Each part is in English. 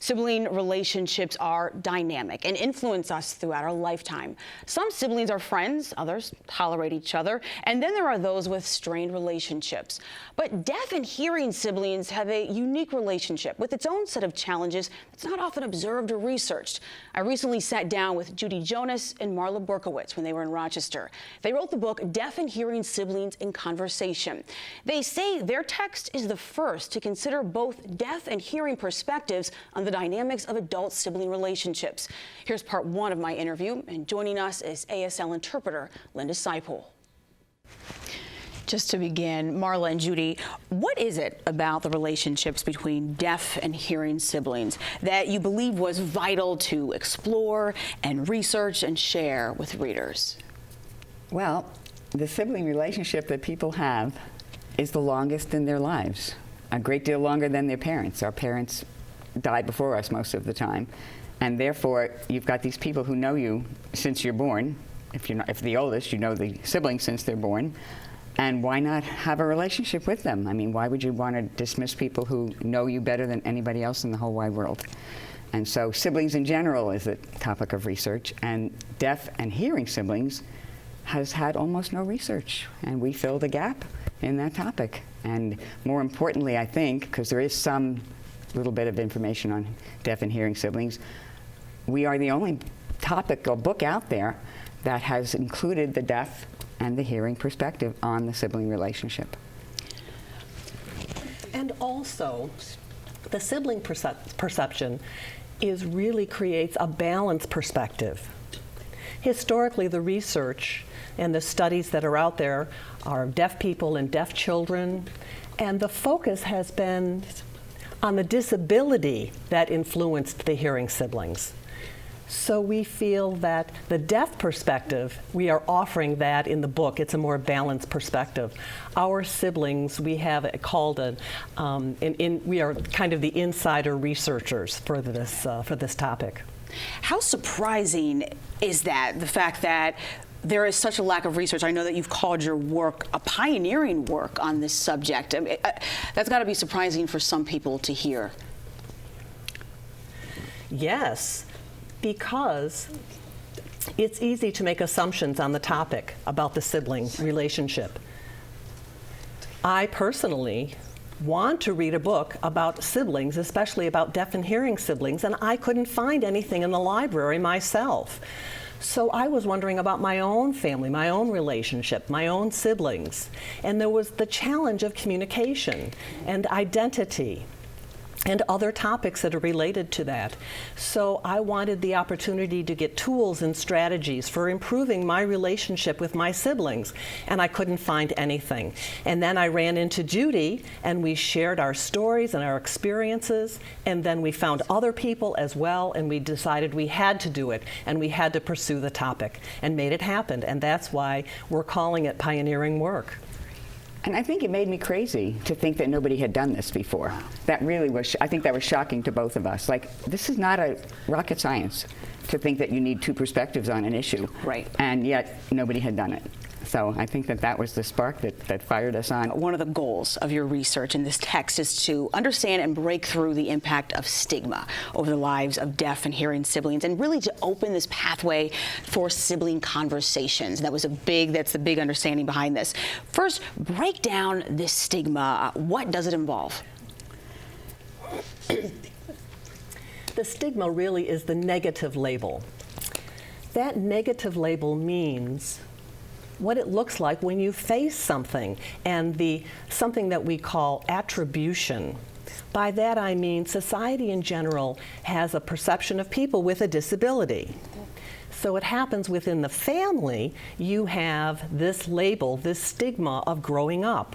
Sibling relationships are dynamic and influence us throughout our lifetime. Some siblings are friends, others tolerate each other, and then there are those with strained relationships. But deaf and hearing siblings have a unique relationship with its own set of challenges that's not often observed or researched. I recently sat down with Judy, Jonas, and Marla Berkowitz when they were in Rochester. They wrote the book Deaf and Hearing Siblings in Conversation. They say their text is the first to consider both deaf and hearing perspectives on the dynamics of adult sibling relationships. Here's part one of my interview, and joining us is ASL interpreter Linda Seipel. Just to begin, Marla and Judy, what is it about the relationships between deaf and hearing siblings that you believe was vital to explore and research and share with readers? Well, the sibling relationship that people have is the longest in their lives, a great deal longer than their parents. Our parents died before us most of the time, and therefore you've got these people who know you since you're born. If the oldest, you know the siblings since they're born. And why not have a relationship with them? I mean, why would you want to dismiss people who know you better than anybody else in the whole wide world? And so siblings in general is a topic of research, and deaf and hearing siblings has had almost no research, and we fill the gap in that topic. And more importantly, I think, because there is some little bit of information on deaf and hearing siblings, we are the only topic or book out there that has included the deaf and the hearing perspective on the sibling relationship. And also, the sibling perception really creates a balanced perspective. Historically, the research and the studies that are out there are deaf people and deaf children, and the focus has been on the disability that influenced the hearing siblings. So we feel that the deaf perspective, we are offering that in the book. It's a more balanced perspective. Our siblings, we have it called we are kind of the insider researchers for this topic. How surprising is that, the fact that there is such a lack of research? I know that you've called your work a pioneering work on this subject. I mean, that's got to be surprising for some people to hear. Yes, because it's easy to make assumptions on the topic about the sibling relationship. I personally want to read a book about siblings, especially about deaf and hearing siblings, and I couldn't find anything in the library myself. So I was wondering about my own family, my own relationship, my own siblings. And there was the challenge of communication and identity and other topics that are related to that. So I wanted the opportunity to get tools and strategies for improving my relationship with my siblings, and I couldn't find anything. And then I ran into Judy, and we shared our stories and our experiences, and then we found other people as well, and we decided we had to do it, and we had to pursue the topic, and made it happen. And that's why we're calling it pioneering work. And I think it made me crazy to think that nobody had done this before. That really was, I think that was shocking to both of us. Like, this is not a rocket science to think that you need two perspectives on an issue. Right. And yet nobody had done it. So I think that was the spark that fired us on. One of the goals of your research in this text is to understand and break through the impact of stigma over the lives of deaf and hearing siblings, and really to open this pathway for sibling conversations. That's the big understanding behind this. First, break down this stigma. What does it involve? The stigma really is the negative label. That negative label means what it looks like when you face something, and something that we call attribution. By that I mean society in general has a perception of people with a disability. So it happens within the family, you have this label, this stigma of growing up,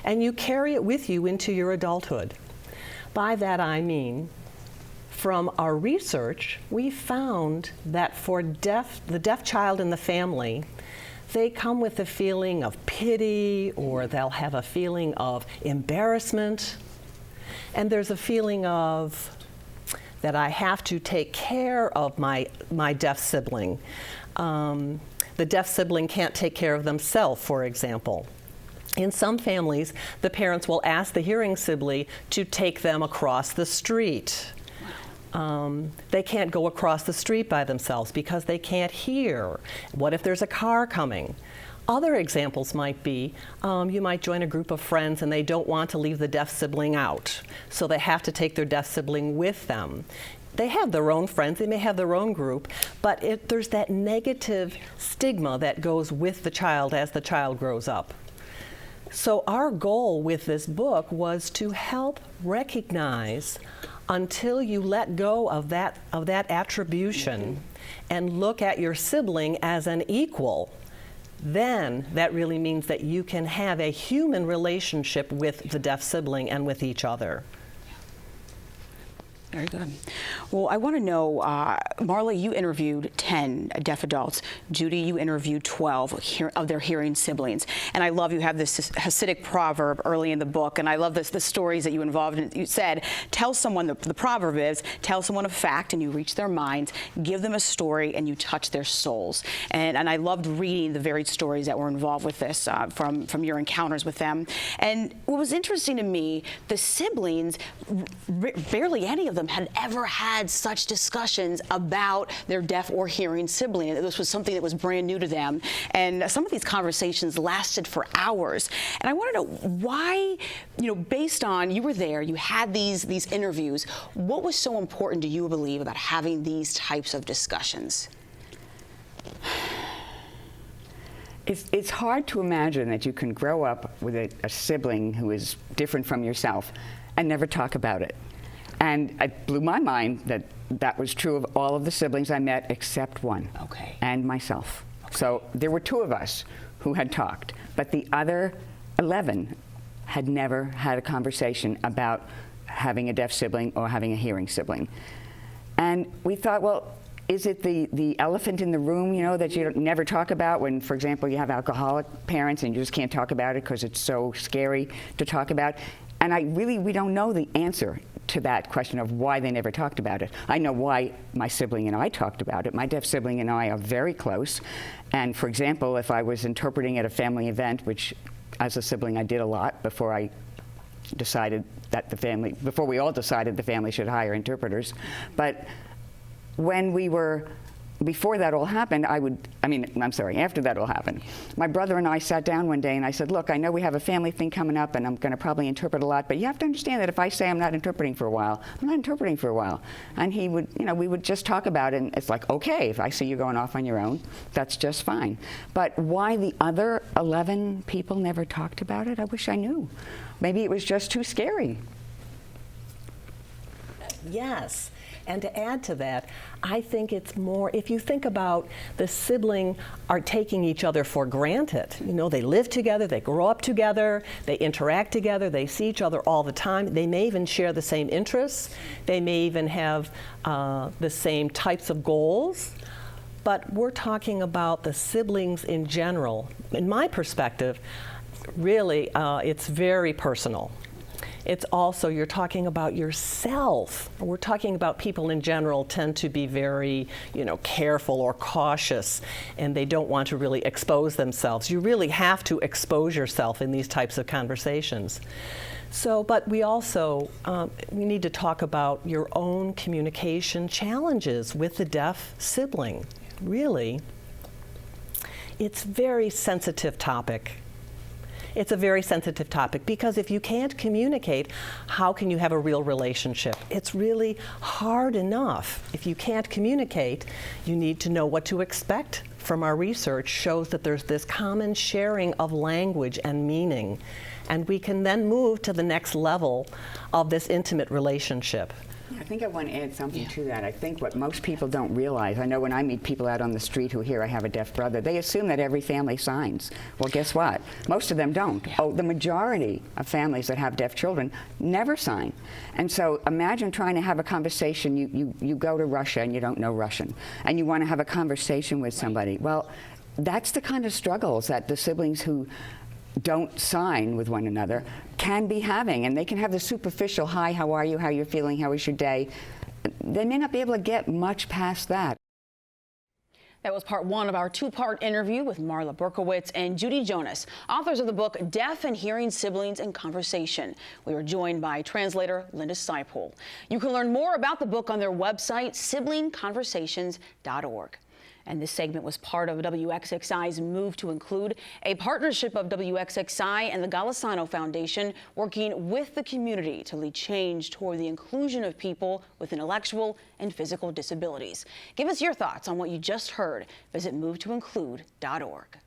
and you carry it with you into your adulthood. By that I mean, from our research, we found that for the deaf child in the family, they come with a feeling of pity, or they'll have a feeling of embarrassment. And there's a feeling of that I have to take care of my deaf sibling. The deaf sibling can't take care of themselves, for example. In some families, the parents will ask the hearing sibling to take them across the street. They can't go across the street by themselves because they can't hear. What if there's a car coming? Other examples might be, you might join a group of friends and they don't want to leave the deaf sibling out, so they have to take their deaf sibling with them. They have their own friends, they may have their own group, but there's that negative stigma that goes with the child as the child grows up. So our goal with this book was to help recognize, until you let go of that attribution and look at your sibling as an equal, then that really means that you can have a human relationship with the deaf sibling and with each other. Very good. Well, I want to know, Marla, you interviewed 10 deaf adults. Judy, you interviewed 12 of their hearing siblings. And I love you have this Hasidic proverb early in the book, and I love the stories that you involved in. You said, tell someone, the proverb is, tell someone a fact and you reach their minds, give them a story and you touch their souls. And I loved reading the varied stories that were involved with this from your encounters with them. And what was interesting to me, the siblings, barely any of them had ever had such discussions about their deaf or hearing sibling. This was something that was brand new to them. And some of these conversations lasted for hours. And I want to know why, based on, you were there, you had these interviews, what was so important, do you believe, about having these types of discussions? It's hard to imagine that you can grow up with a sibling who is different from yourself and never talk about it. And it blew my mind that that was true of all of the siblings I met except one. Okay. And myself. Okay. So there were 2 of us who had talked, but the other 11 had never had a conversation about having a deaf sibling or having a hearing sibling. And we thought, well, is it the elephant in the room, that you never talk about when, for example, you have alcoholic parents and you just can't talk about it because it's so scary to talk about? And we don't know the answer to that question of why they never talked about it. I know why my sibling and I talked about it. My deaf sibling and I are very close. And for example, if I was interpreting at a family event, which as a sibling I did a lot before I decided that before we all decided the family should hire interpreters. But when before that all happened, after that all happened, my brother and I sat down one day and I said, look, I know we have a family thing coming up and I'm going to probably interpret a lot, but you have to understand that if I say I'm not interpreting for a while, I'm not interpreting for a while. And he would, we would just talk about it, and it's like, okay, if I see you going off on your own, that's just fine. But why the other 11 people never talked about it, I wish I knew. Maybe it was just too scary. Yes. And to add to that, I think it's more, if you think about the sibling are taking each other for granted. They live together, they grow up together, they interact together, they see each other all the time. They may even share the same interests. They may even have the same types of goals. But we're talking about the siblings in general. In my perspective, really, it's very personal. It's also, you're talking about yourself. We're talking about people in general tend to be very, careful or cautious, and they don't want to really expose themselves. You really have to expose yourself in these types of conversations. So, but we also, we need to talk about your own communication challenges with the deaf sibling. Really, it's a very sensitive topic. It's a very sensitive topic because if you can't communicate, how can you have a real relationship? It's really hard enough. If you can't communicate, you need to know what to expect. From our research shows that there's this common sharing of language and meaning, and we can then move to the next level of this intimate relationship. I think I want to add something to that. I think what most people don't realize, I know when I meet people out on the street who hear I have a deaf brother, they assume that every family signs. Well, guess what? Most of them don't. Yeah. Oh, the majority of families that have deaf children never sign. And so imagine trying to have a conversation. You go to Russia and you don't know Russian, and you want to have a conversation with somebody. Well, that's the kind of struggles that the siblings who don't sign with one another can be having, and they can have the superficial, hi, how are you, how you're feeling, how was your day. They may not be able to get much past that. That was part one of our two-part interview with Marla Berkowitz and Judy Jonas, authors of the book Deaf and Hearing Siblings in Conversation. We were joined by translator Linda Seipool. You can learn more about the book on their website, siblingconversations.org. And this segment was part of WXXI's move to include, a partnership of WXXI and the Golisano Foundation, working with the community to lead change toward the inclusion of people with intellectual and physical disabilities. Give us your thoughts on what you just heard. Visit movetoinclude.org.